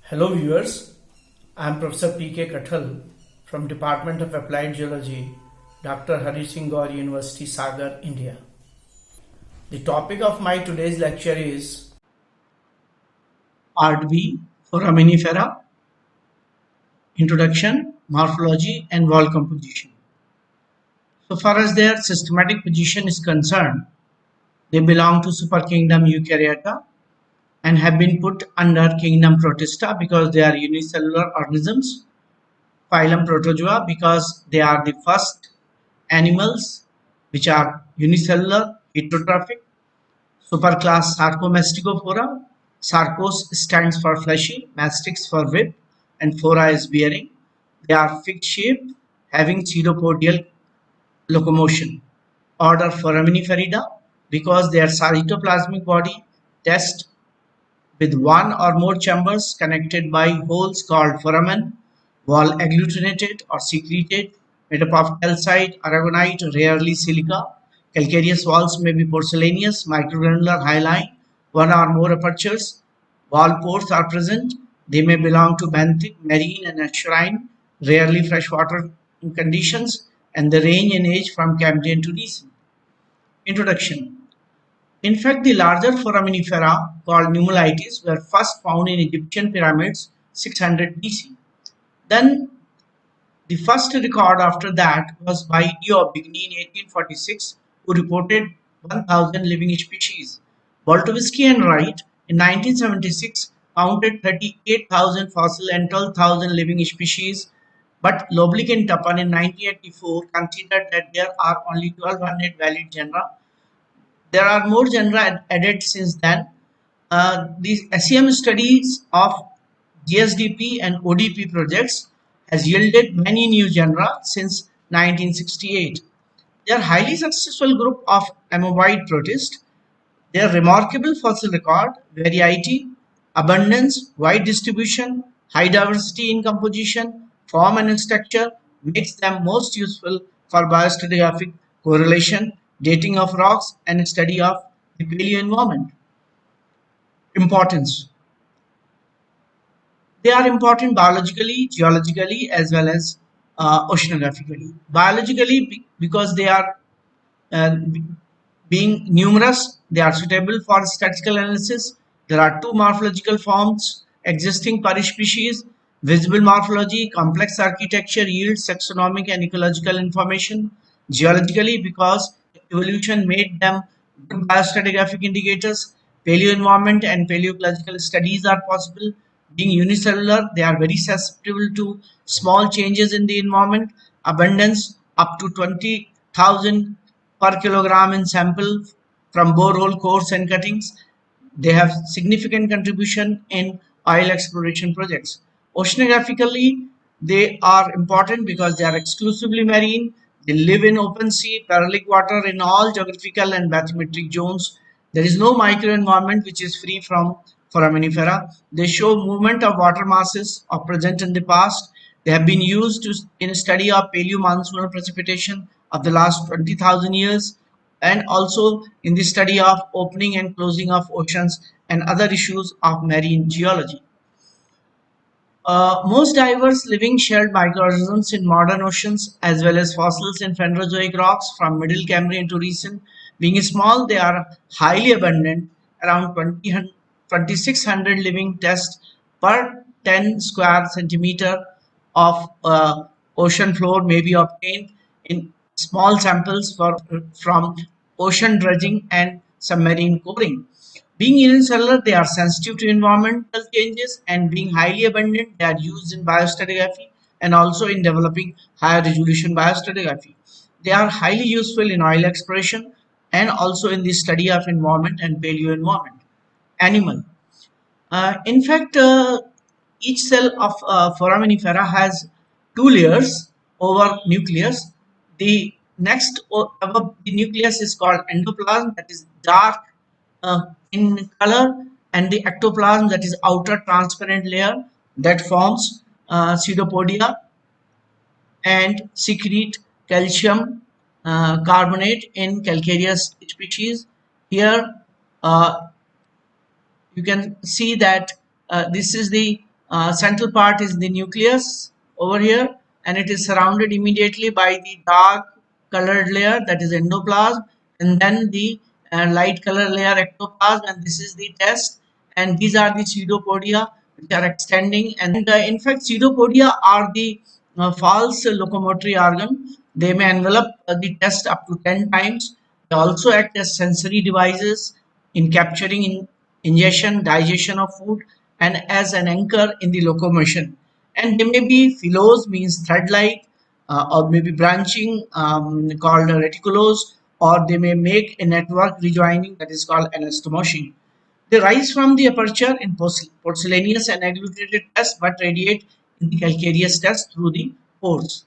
Hello viewers, I am Professor P.K. Kathal from Department of Applied Geology, Dr. Hari Singh Gaur University, Sagar, India. The topic of my today's lecture is Part B, Foraminifera, Introduction, Morphology and Wall Composition. So far as their systematic position is concerned, they belong to superkingdom Eukaryota and have been put under kingdom Protista because they are unicellular organisms, phylum Protozoa because they are the first animals which are unicellular, heterotrophic, superclass Sarcomastigophora. Sarcos stands for fleshy, mastix for whip, and phora is bearing. They are fig shaped, having pseudopodial locomotion. Order Foraminiferida because their cytoplasmic body test with one or more chambers connected by holes called foramen, wall agglutinated or secreted, made up of calcite, aragonite, rarely silica. Calcareous walls may be porcelaneous, microgranular, hyaline, one or more apertures. Wall pores are present. They may belong to benthic, marine, and estuarine, rarely freshwater conditions, and they range in age from Cambrian to recent. Introduction. In fact, the larger foraminifera, called nummulites, were first found in Egyptian pyramids 600 BC. Then the first record after that was by Dio Bigny in 1846, who reported 1,000 living species. Boltovsky and Wright in 1976 counted 38,000 fossil and 12,000 living species, but Loblich and Tappan in 1984 considered that there are only 1,200 valid genera. There are more genera added since then. The SEM studies of GSDP and ODP projects has yielded many new genera since 1968. They are highly successful group of amoeboid protists. Their remarkable fossil record, variety, abundance, wide distribution, high diversity in composition, form and structure makes them most useful for biostratigraphic correlation, dating of rocks and study of the paleo environment. Importance. They are important biologically, geologically, as well as oceanographically. Biologically, because they are uh, being numerous, they are suitable for statistical analysis. There are two morphological forms existing per species. Visible morphology, complex architecture yields taxonomic and ecological information. Geologically, because evolution made them good biostratigraphic indicators. Paleoenvironment and paleoecological studies are possible. Being unicellular, they are very susceptible to small changes in the environment. Abundance up to 20,000 per kilogram in sample from borehole cores and cuttings. They have significant contribution in oil exploration projects. Oceanographically, they are important because they are exclusively marine. They live in open sea, paralic water in all geographical and bathymetric zones. There is no microenvironment which is free from foraminifera. They show movement of water masses of present in the past. They have been used in study of paleo-monsoonal precipitation of the last 20,000 years, and also in the study of opening and closing of oceans and other issues of marine geology. Most diverse living shelled microorganisms in modern oceans, as well as fossils in Phanerozoic rocks from Middle Cambrian to recent. Being small, they are highly abundant, around 2,600 living tests per 10 square centimeter of ocean floor may be obtained in small samples from ocean dredging and submarine coring. Being unicellular, they are sensitive to environmental changes, and being highly abundant, they are used in biostratigraphy and also in developing higher resolution biostratigraphy. They are highly useful in oil exploration and also in the study of environment and paleo environment. Animal. In fact, each cell of foraminifera has two layers over nucleus. The next above the nucleus is called endoplasm, that is dark uh, in color, and the ectoplasm, that is outer transparent layer that forms pseudopodia and secrete calcium carbonate in calcareous species. Here, uh, you can see that this is the Central part is the nucleus over here, and it is surrounded immediately by the dark colored layer, that is endoplasm, and then the light color layer ectoplasm, and this is the test. And these are the pseudopodia which are extending, and in fact pseudopodia are the false locomotory organ. They may envelop the test up to 10 times. They also act as sensory devices in capturing ingestion, digestion of food, and as an anchor in the locomotion. And they may be phyllos, means thread-like, or maybe branching, called reticulose, or they may make a network rejoining, that is called anastomosis. They rise from the aperture in porcelaneous and agglutinated test, but radiate in the calcareous test through the pores.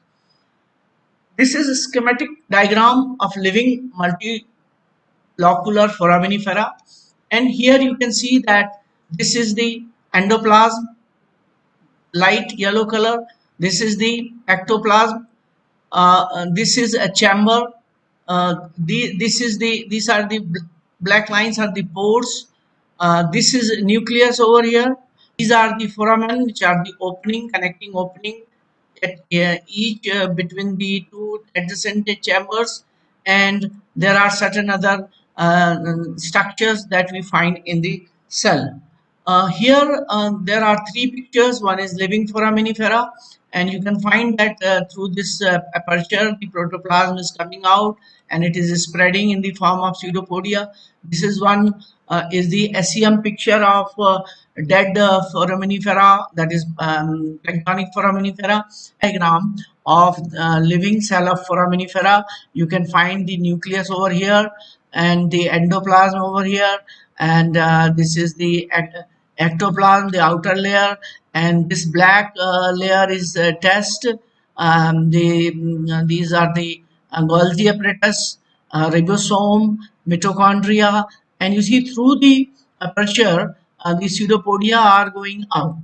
This is a schematic diagram of living multilocular foraminifera, and here you can see that this is the endoplasm, light yellow color. This is the ectoplasm. This is a chamber. This is these are the black lines are the pores. This is nucleus over here. These are the foramen, which are the opening, connecting opening at each between the two adjacent chambers, and there are certain other structures that we find in the cell. Here there are three pictures. One is living foraminifera, and you can find that through this aperture the protoplasm is coming out and it is spreading in the form of pseudopodia. This is one is the SEM picture of dead foraminifera, that is planktonic foraminifera. Diagram of living cell of foraminifera. You can find the nucleus over here and the endoplasm over here, and this is the ectoplasm, the outer layer, and this black layer is test. These are the Golgi apparatus, ribosome, mitochondria, and you see through the aperture the pseudopodia are going out.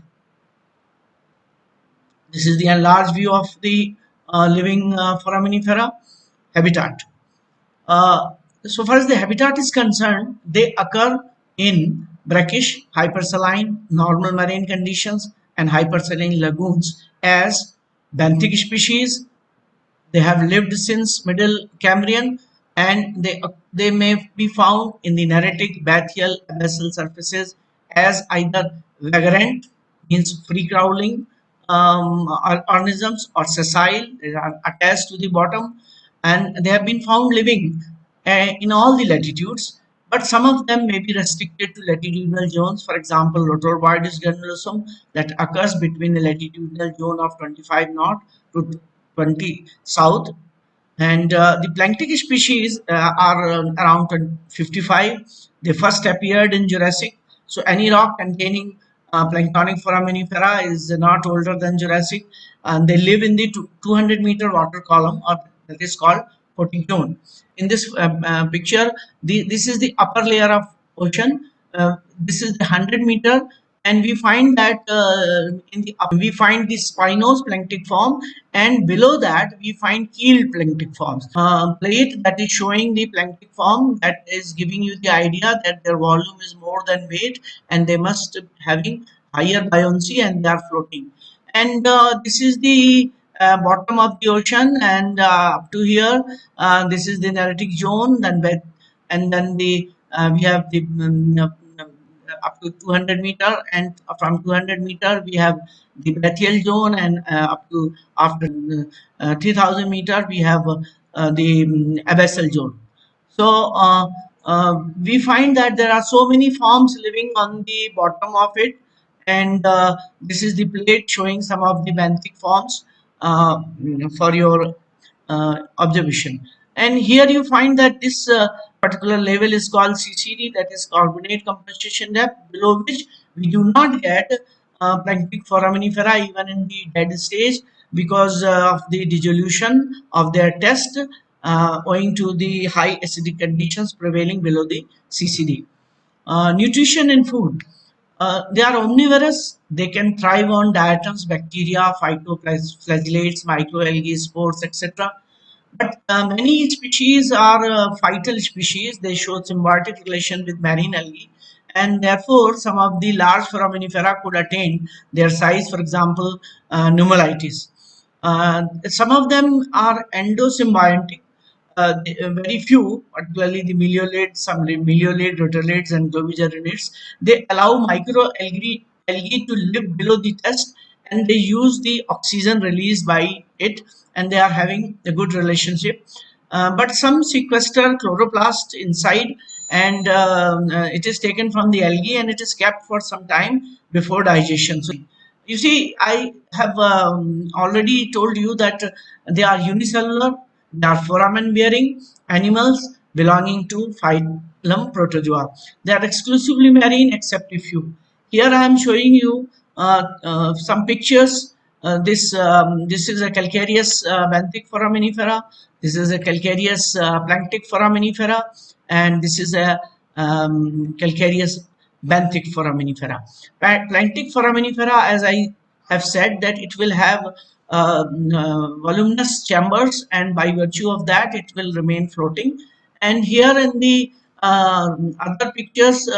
This is the enlarged view of the living foraminifera habitat. Uh, so far as the habitat is concerned, they occur in brackish, hypersaline, normal marine conditions, and hypersaline lagoons as benthic species. They have lived since Middle Cambrian, and they may be found in the neritic, bathyal, abyssal surfaces as either vagrant, means free crawling organisms, or sessile, they are attached to the bottom, and they have been found living in all the latitudes, but some of them may be restricted to latitudinal zones. For example, Rotorboides granulosum, that occurs between the latitudinal zone of 25 north to 20 south, and the planktic species are around 55. They first appeared in Jurassic. So any rock containing planktonic foraminifera is not older than Jurassic, and they live in the 200-meter water column, or that is called Photic zone. In this picture, this is the upper layer of ocean. This is the 100-meter, and we find that in the we find the spinous planktic form, and below that we find keeled planktic forms. Plate that is showing the planktic form, that is giving you the idea that their volume is more than weight, and they must having higher buoyancy and they are floating. And this is the bottom of the ocean, and up to here this is the neritic zone, then bed, and then the we have the up to 200-meter, and from 200-meter we have the bathyal zone, and up to after 3000-meter we have the abyssal zone. So we find that there are so many forms living on the bottom of it, and this is the plate showing some of the benthic forms for your observation. And here you find that this particular level is called CCD, that is carbonate composition depth, below which we do not get planktic foraminifera even in the dead stage, because of the dissolution of their test owing to the high acidic conditions prevailing below the CCD. Nutrition and food. They are omnivorous. They can thrive on diatoms, bacteria, phytoflagellates, microalgae, spores, etc. But many species are phytal species. They show symbiotic relation with marine algae, and therefore some of the large foraminifera could attain their size, for example, pneumalitis. Some of them are endosymbiontic, very few, particularly the meliolate, some meliolate, rotulates, and globigerinates. They allow microalgae to live below the test, and they use the oxygen released by it, and they are having a good relationship. But some sequester chloroplast inside, and it is taken from the algae and it is kept for some time before digestion. So you see, I have already told you that they are unicellular, they are foramen bearing animals belonging to phylum Protozoa. They are exclusively marine except a few. Here I am showing you some pictures. This is a calcareous benthic foraminifera. This is a calcareous planktic foraminifera, and this is a calcareous benthic foraminifera. Planktic foraminifera, as I have said, that it will have voluminous chambers, and by virtue of that it will remain floating. And here in the other pictures,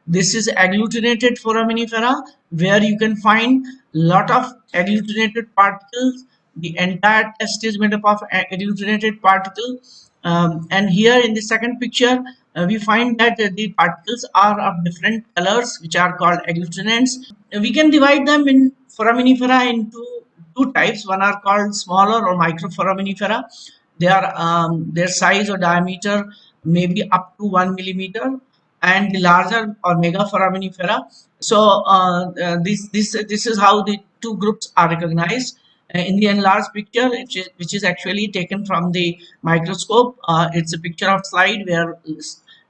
this is agglutinated foraminifera, where you can find lot of agglutinated particles. The entire test is made up of agglutinated particles. And here in the second picture, we find that the particles are of different colors, which are called agglutinants. We can divide them in foraminifera into two types. One are called smaller or microforaminifera. They are their size or diameter may be up to 1 millimeter, and the larger or megaforaminifera. So this is how the two groups are recognized. In the enlarged picture, which is actually taken from the microscope, it's a picture of slide where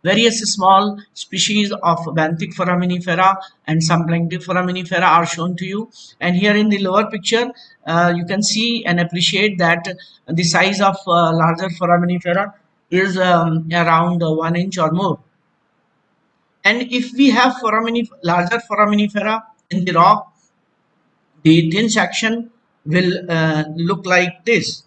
various small species of benthic foraminifera and some planktic foraminifera are shown to you. And here in the lower picture, you can see and appreciate that the size of larger foraminifera is around 1 inch or more. And if we have larger foraminifera in the rock, the thin section will look like this.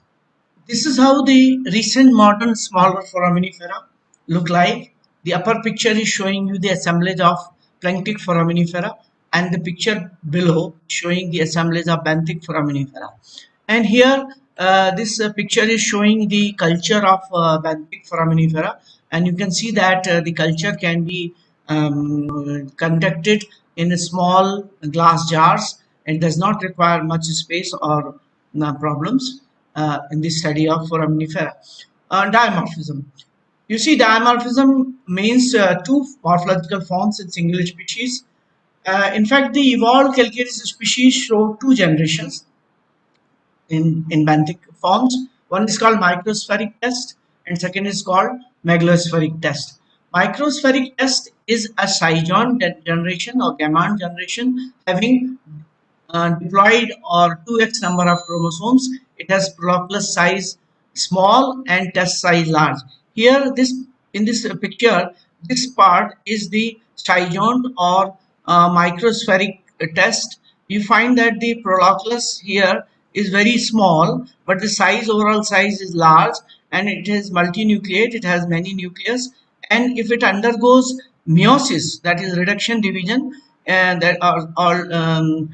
This is how the recent modern smaller foraminifera look like. The upper picture is showing you the assemblage of planktic foraminifera, and the picture below showing the assemblage of benthic foraminifera. And here this picture is showing the culture of benthic foraminifera, and you can see that the culture can be conducted in small glass jars. It does not require much space or problems in the study of foraminifera. Dimorphism. You see, dimorphism means two morphological forms in single species. In fact, the evolved calcareous species show two generations in benthic forms. One is called microspheric test, and second is called megalospheric test. Microspheric test is a scion generation or gamete generation having diploid or 2x number of chromosomes. It has prolocus size small and test size large. Here, this in this picture, this part is the scion or microspheric test. You find that the prolocus here is very small, but the size, overall size, is large, and it is multinucleate. It has many nucleus, and if it undergoes meiosis, that is reduction division, and that are all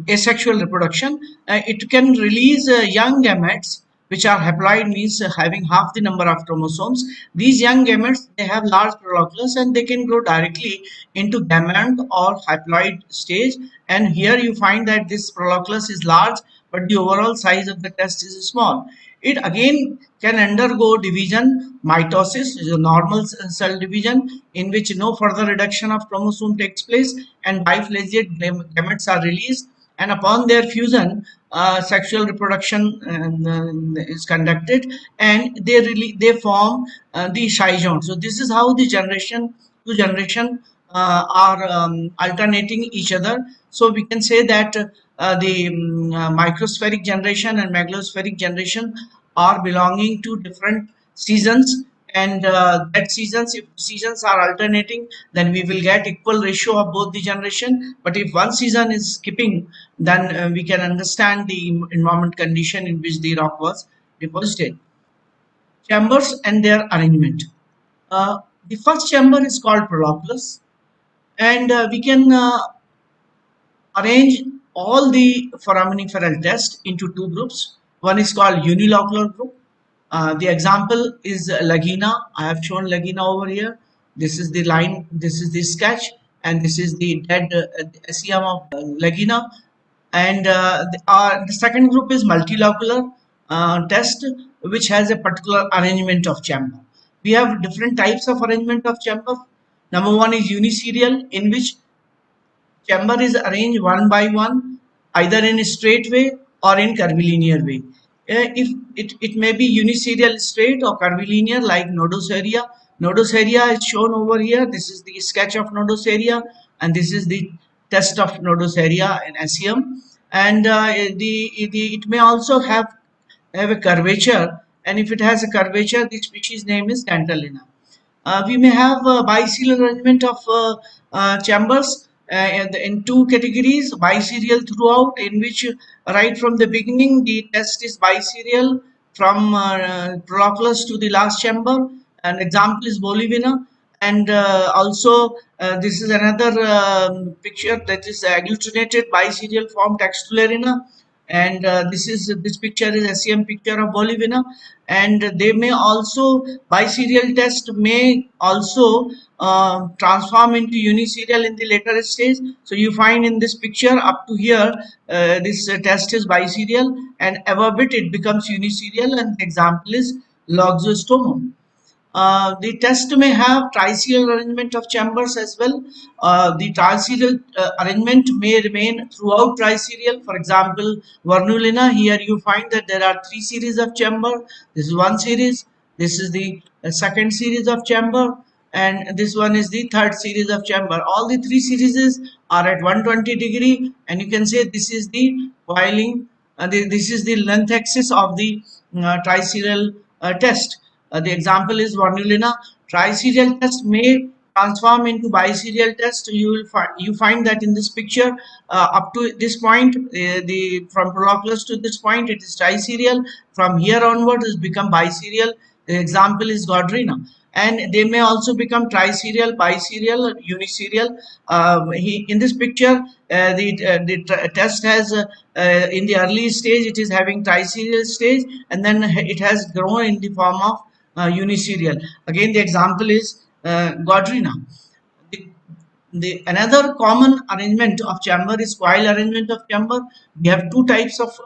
asexual reproduction, it can release young gametes which are haploid, means having half the number of chromosomes. These young gametes, they have large prolocus and they can grow directly into gamete or haploid stage. And here you find that this prolocus is large, but the overall size of the test is small. It again can undergo division, mitosis, is a normal cell division in which no further reduction of chromosome takes place, and biflageate gametes are released, and upon their fusion, sexual reproduction is conducted, and they form the scion. So this is how the two generation are alternating each other. So we can say that the microspheric generation and megalospheric generation are belonging to different seasons, and that seasons, if seasons are alternating, then we will get equal ratio of both the generation. But if one season is skipping, then we can understand the environment condition in which the rock was deposited. Chambers and their arrangement. The first chamber is called prolocus, and we can arrange all the foraminiferal tests into two groups. One is called unilocular group. The example is Lagina. I have shown Lagina over here. This is the line, this is the sketch, and this is the dead SEM of Lagina. And the second group is multilocular test, which has a particular arrangement of chamber. We have different types of arrangement of chamber. Number one is uniserial, in which chamber is arranged one by one, either in a straight way or in curvilinear way. If it may be uniserial straight or curvilinear like nodose area. Nodose area is shown over here. This is the sketch of nodose area, and this is the test of nodose area in SEM. And it may also have a curvature, and if it has a curvature, the species name is Tantalina. We may have a biserial arrangement of chambers in two categories: biserial throughout, in which right from the beginning the test is biserial from Proclus to the last chamber. An example is Bolivina, and also this is another picture, that is agglutinated biserial form Textularina, and this picture is SEM picture of Bolivina. And they may also, biserial test may also transform into uniserial in the later stage. So you find in this picture up to here, this test is biserial, and above it becomes uniserial, and the example is Loxostomum. The test may have triserial arrangement of chambers as well. The triserial arrangement may remain throughout triserial. For example, Vernulina, here you find that there are three series of chamber. This is one series. This is the second series of chamber, and this one is the third series of chamber. All the three series are at 120 degree, and you can say this is the coiling. This is the length axis of the triserial test. The example is Vernulina. Triserial test may transform into biserial test. You find that in this picture, up to this point, the from Proclus to this point, it is triserial. From here onward, it become biserial. The example is Godrina. And they may also become triserial, biserial, uniserial. In this picture, the test has in the early stage it is having triserial stage, and then it has grown in the form of uniserial. Again, the example is Godrina. The, the another common arrangement of chamber is coil arrangement of chamber. We have two types of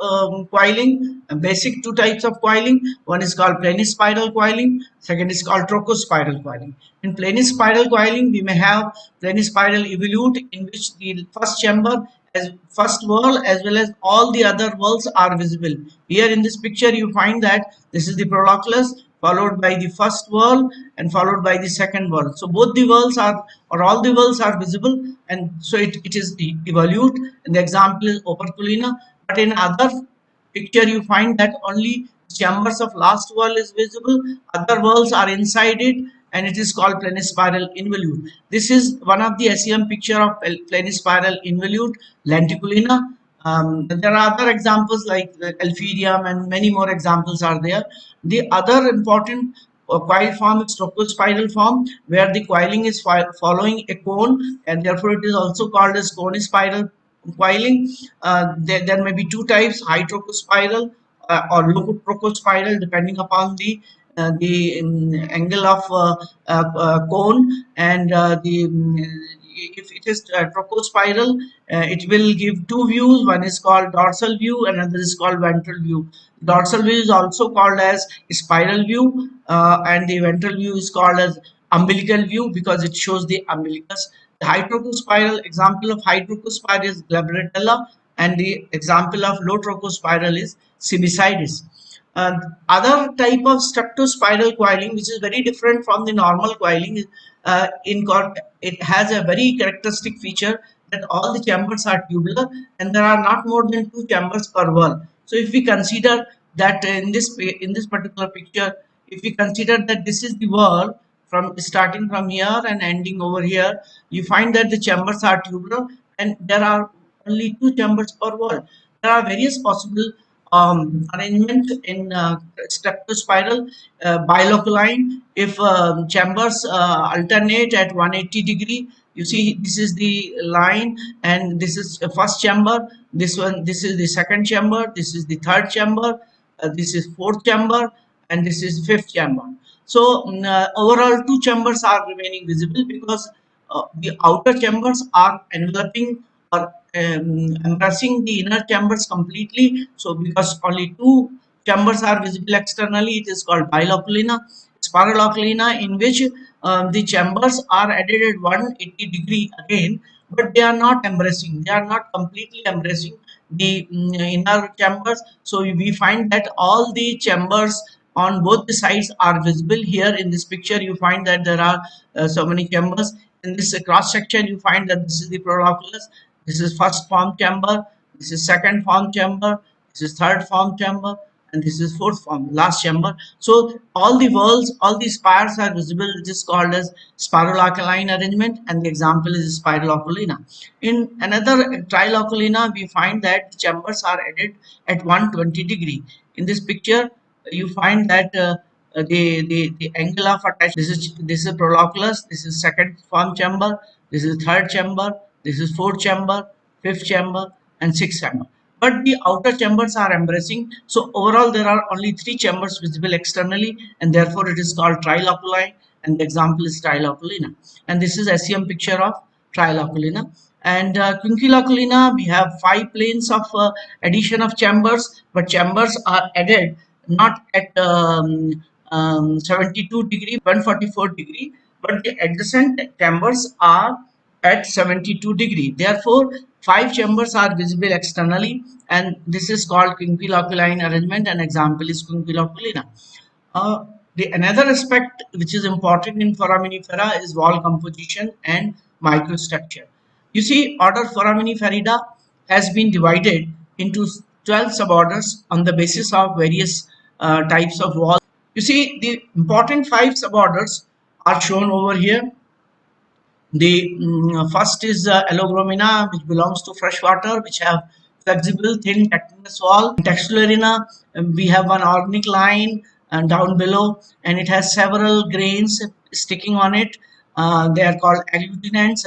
coiling, basic two types of coiling. One is called planispiral coiling, second is called trochospiral coiling. In planispiral coiling, we may have planispiral evolute, in which the first chamber as first wall as well as all the other walls are visible. Here in this picture you find that this is the Proclus, followed by the first wall and followed by the second wall. So both the walls are, or all the walls are visible, and so it is evolute, and the example is operculina. But in other picture you find that only chambers of last wall is visible, other walls are inside it, and it is called planispiral involute. This is one of the SEM picture of planispiral involute, lenticulina. There are other examples like Alphidium, and many more examples are there. The other important coil form is trochospiral form, where the coiling is following a cone, and therefore it is also called as conispiral coiling. There may be two types: high trochospiral or low trochospiral, depending upon the angle of cone, and if it is trochospiral, it will give two views. One is called dorsal view, another is called ventral view. Dorsal view is also called as spiral view, and the ventral view is called as umbilical view because it shows the umbilicus. The hydrocospiral example of hydrocospiral is Glabratella, and the example of low trochospiral is Simicidis. Other type of structospiral coiling, which is very different from the normal coiling, it has a very characteristic feature that all the chambers are tubular and there are not more than two chambers per wall. So if we consider that in this particular picture, if we consider that this is the wall from starting from here and ending over here, you find that the chambers are tubular and there are only two chambers per wall. There are various possible arrangement in structure spiral biloculine. If chambers alternate at 180-degree, you see this is the line, and this is the first chamber. This is the second chamber. This is the third chamber. This is fourth chamber, and this is fifth chamber. So overall, two chambers are remaining visible because the outer chambers are enveloping or embracing the inner chambers completely. So because only two chambers are visible externally, it is called biloculina. Spiraloculina, in which the chambers are added at 180-degree again, but they are not embracing. They are not completely embracing the inner chambers. So we find that all the chambers on both the sides are visible. Here in this picture, you find that there are so many chambers. In this cross section, you find that this is the proloculus. This is first form chamber. This is second form chamber. This is third form chamber, and this is fourth form, last chamber. So all the walls, all the spires are visible. It is called as spiraloculine arrangement, and the example is spiraloculina. In another triloculina, we find that the chambers are added at 120-degree. In this picture, you find that the angle of attachment. This is proloculus. This is second form chamber. This is third chamber. This is fourth chamber, fifth chamber, and sixth chamber. But the outer chambers are embracing. So overall, there are only three chambers visible externally, and therefore it is called triloculine. And the example is triloculina. And this is SEM picture of triloculina. And quinquiloculina, we have 5 planes of addition of chambers, but chambers are added not at 72-degree, 144-degree, but the adjacent chambers are at 72-degree. Therefore, 5 chambers are visible externally, and this is called quinquiloculine arrangement. An example is quinquiloculina. Uh, the another aspect which is important in foraminifera is wall composition and microstructure. You see, order Foraminiferida has been divided into 12 suborders on the basis of various types of walls. You see, the important 5 suborders are shown over here. The first is Allogromina, which belongs to freshwater, which have flexible, thin tectinous wall. In Textularina, we have one organic line down below, and it has several grains sticking on it. They are called agglutinants,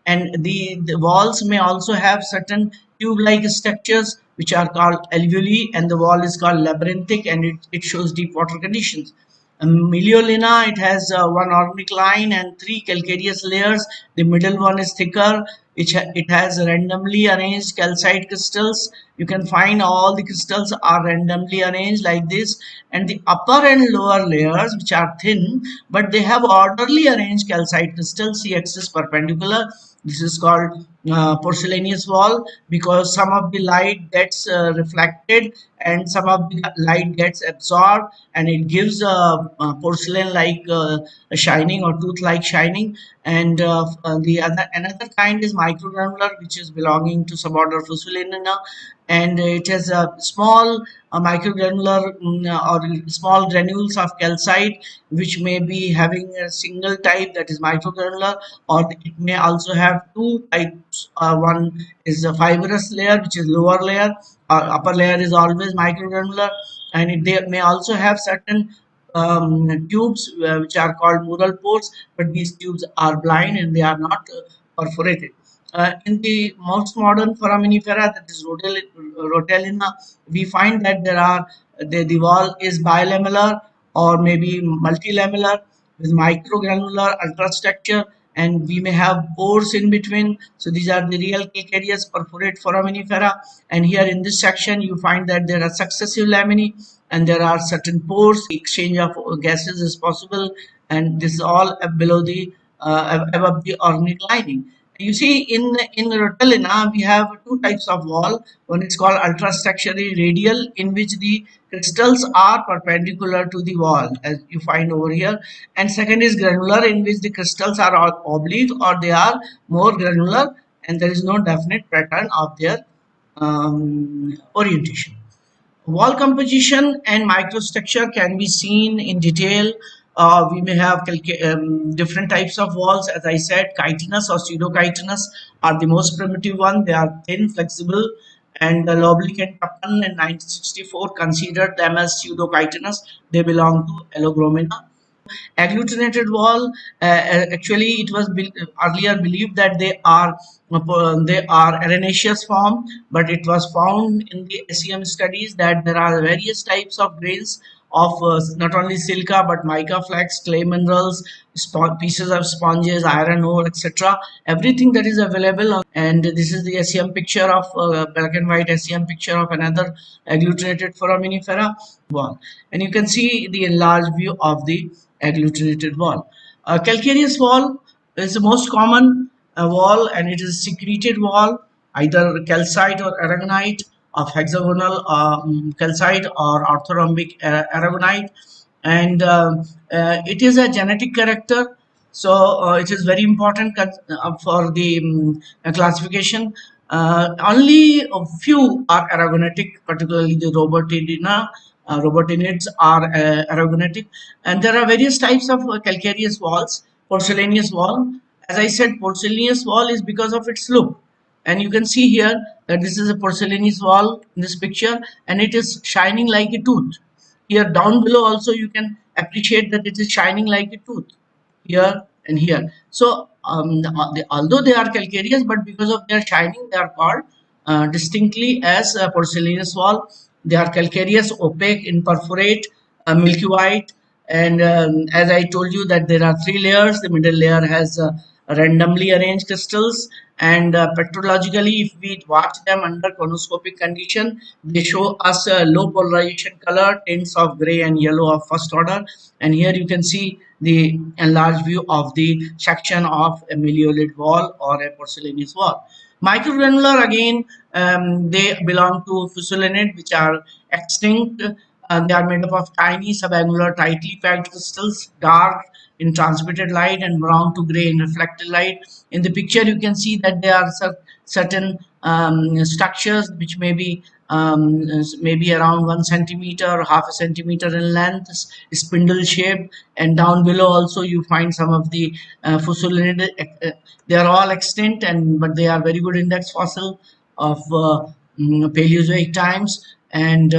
and the walls may also have certain tube-like structures, which are called alveoli, and the wall is called labyrinthic, and it shows deep water conditions. Meliolina, it has one organic line and 3 calcareous layers. The middle one is thicker. It has randomly arranged calcite crystals. You can find all the crystals are randomly arranged like this, and the upper and lower layers, which are thin, but they have orderly arranged calcite crystals, C-axis perpendicular. This is called porcelaneous wall, because some of the light gets reflected and some of the light gets absorbed, and it gives a porcelain like shining or tooth like shining. And the other another kind is microgranular, which is belonging to suborder Fusulinina, and it has a small microgranular or small granules of calcite, which may be having a single type, that is microgranular, or it may also have 2 types. One is a fibrous layer, which is lower layer. Upper layer is always microgranular, and they may also have certain tubes which are called mural pores, but these tubes are blind and they are not perforated. In the most modern foraminifera, that is Rotellina, we find that the wall is bilamellar or maybe multilamellar with microgranular ultrastructure, and we may have pores in between. So these are the real calcareous perforate foraminifera. And here in this section, you find that there are successive laminae and there are certain pores. Exchange of gases is possible, and this is all below the above the organic lining. You see, in Rotellina, we have 2 types of wall. One is called ultrastructurally radial, in which the crystals are perpendicular to the wall, as you find over here. And second is granular, in which the crystals are all oblique or they are more granular, and there is no definite pattern of their orientation. Wall composition and microstructure can be seen in detail. We may have different types of walls. As I said, chitinous or pseudochitinous are the most primitive one. They are thin, flexible, and Loblick and Tappan in 1964 considered them as pseudochitinous. They belong to Allogromina. Agglutinated wall, actually it was earlier believed that they are arenaceous form, but it was found in the SEM studies that there are various types of grains of not only silica but mica flakes, clay minerals, pieces of sponges, iron ore, etc. Everything that is available and this is the SEM picture of black and white SEM picture of another agglutinated foraminifera wall, and you can see the enlarged view of the agglutinated wall. Calcareous wall is the most common wall, and it is a secreted wall, either calcite or aragonite of hexagonal calcite or orthorhombic aragonite, and it is a genetic character. So it is very important for the classification. Only a few are aragonetic, particularly the robotinids are aragonetic, and there are various types of calcareous walls. Porcelaneous wall, as I said, porcelaneous wall is because of its look, and you can see here that this is a porcelaneous wall in this picture, and it is shining like a tooth. Here down below also you can appreciate that it is shining like a tooth here and here. So although they are calcareous, but because of their shining, they are called distinctly as porcelaneous wall. They are calcareous, opaque, imperforate, milky white, and as I told you that there are three layers. The middle layer has randomly arranged crystals, and petrologically, if we watch them under conoscopic condition, they show us a low polarization color, tints of gray and yellow of first order. And here you can see the enlarged view of the section of a meliolid wall or a porcelaneous wall. Microgranular, again, they belong to fusulinid, which are extinct. They are made up of tiny subangular, tightly packed crystals, dark in transmitted light and brown to gray in reflected light. In the picture, you can see that there are certain structures which may be maybe around 1 centimeter or half a centimeter in length, spindle shaped, and down below also you find some of the fusulinid. They are all extinct, and but they are very good index fossil of Paleozoic times, and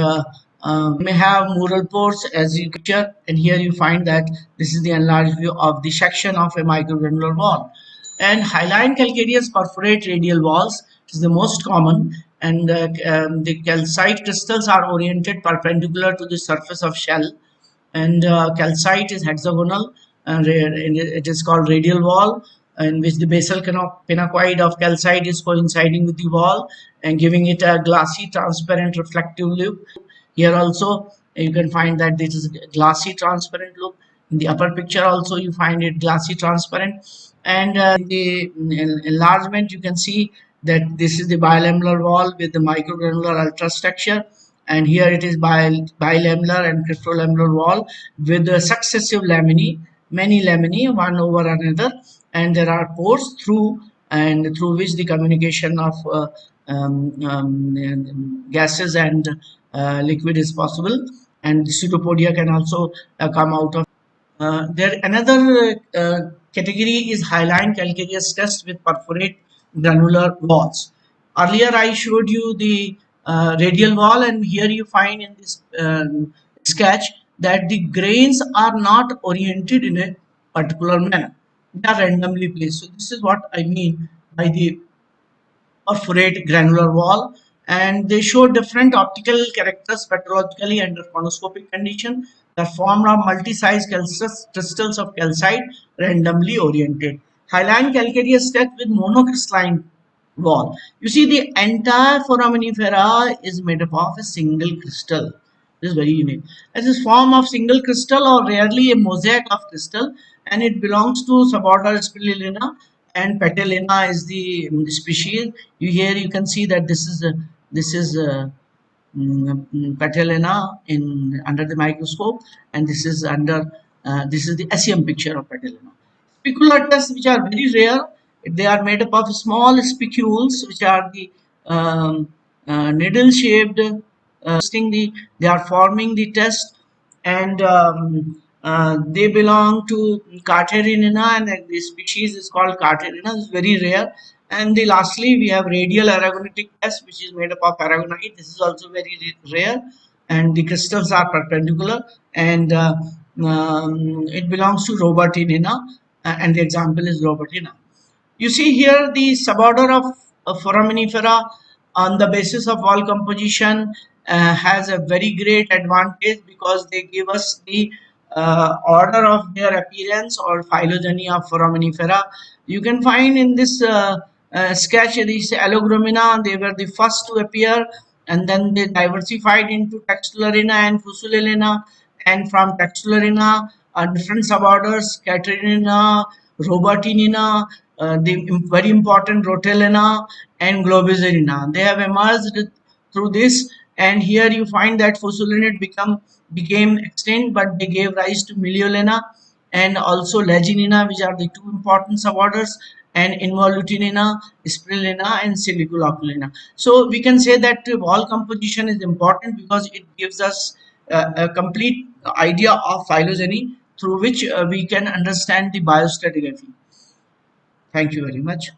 may have mural pores as you picture, and here you find that this is the enlarged view of the section of a microgranular wall. And hyaline calcareous perforate radial walls is the most common, and the calcite crystals are oriented perpendicular to the surface of shell, and calcite is hexagonal, and it is called radial wall, in which the basal pinacoid of calcite is coinciding with the wall and giving it a glassy transparent reflective look. Here also you can find that this is a glassy transparent look. In the upper picture also you find it glassy transparent, and in the enlargement you can see that this is the bilamellar wall with the microgranular ultrastructure, and here it is bilamellar and cryptolamellar wall with the successive laminae, many laminae one over another, and there are pores through which the communication of gases and liquid is possible, and pseudopodia can also come out of there. Another category is hyaline calcareous test with perforate granular walls. Earlier I showed you the radial wall, and here you find in this sketch that the grains are not oriented in a particular manner. They are randomly placed. So this is what I mean by the perforate granular wall, and they show different optical characters petrologically under conoscopic condition. They're formed of multi-size crystals of calcite randomly oriented. Hyaline calcareous text with monocrystalline wall. You see, the entire foraminifera is made up of a single crystal. This is very unique. As a form of single crystal or rarely a mosaic of crystal, and it belongs to suborder Spirulina, and Petalina is the species. Here you can see that this is Petalina in under the microscope, and this is under this is the SEM picture of Petalina. Spiculatus, which are very rare, they are made up of small spicules, which are the needle-shaped. They are forming the test, and they belong to Carterenina, and the species is called Carterenina. It's very rare, And the lastly, we have radial aragonite test, which is made up of aragonite. This is also very rare, and the crystals are perpendicular, and it belongs to Robertinina, and the example is Robertina. You see here the suborder of Foraminifera on the basis of wall composition has a very great advantage because they give us the order of their appearance or phylogeny of Foraminifera. You can find in this sketch these Allogromina, they were the first to appear, and then they diversified into Textulorina and Fusulelina, and from Textulorina different suborders, Catarina, Robertinina, the very important Rotellina and Globigerina. They have emerged through this, and here you find that Fusulinate became extinct, but they gave rise to Miliolena and also Laginina, which are the two important suborders, and Involutinina, Spirulina, and Siliculoculina. So we can say that wall composition is important because it gives us a complete idea of phylogeny through which we can understand the biostratigraphy. Thank you very much.